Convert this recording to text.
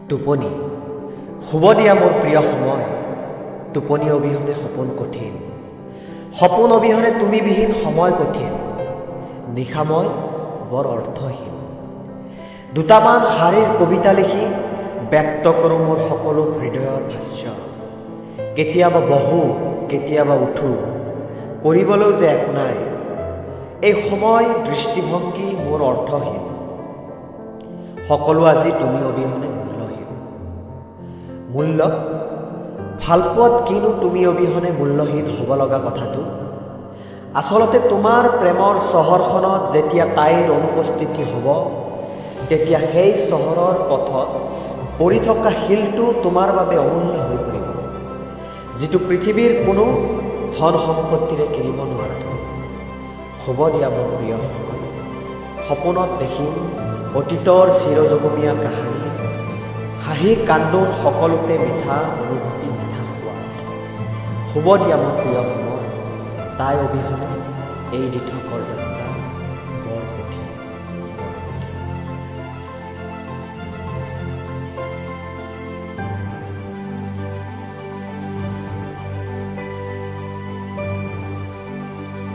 টোপনি শুব দিয়া মোৰ প্ৰিয় সময়, টোপনি অবিহনে সপোন কঠিন, সপোন অবিহনে তুমিবিহীন সময় কঠিন, নিশাময় বৰ অৰ্থহীন। দুটামান শাৰীৰ কবিতা লিখি ব্যক্ত কৰোঁ মোৰ সকলো হৃদয়ৰ ভাষ্য। কেতিয়াবা বহো, কেতিয়াবা উঠো, কৰিবলৈও যে একো নাই, এই সময় দৃষ্টিভংগী মোৰ অৰ্থহীন। সকলো আজি তুমি অবিহনে মূল্যহীন। মূল্য ভালপোৱাত কিনো তুমি অবিহনে মূল্যহীন হ'ব লগা কথাটো? আচলতে তোমাৰ প্ৰেমৰ চহৰখনত যেতিয়া তাইৰ অনুপস্থিতি হ'ব, তেতিয়া সেই চহৰৰ পথত পৰি থকা শিলটো তোমাৰ বাবে অমূল্য হৈ পৰিব, যিটো পৃথিৱীৰ কোনো ধন সম্পত্তিৰে কিনিব নোৱাৰা তুমি। শুব দিয়া মোৰ প্ৰিয় সময়, সপোনত দেখিম অতীতৰ চিৰযুগমীয়া কাহিনী, হাঁহি কান্দোন সকলোতে মিঠা অনুভূতি, মিঠা সোৱাদ। শুব দিয়া মোৰ প্ৰিয় সময়, তাই অবিহনে এই দিঠকৰ যাত্ৰা।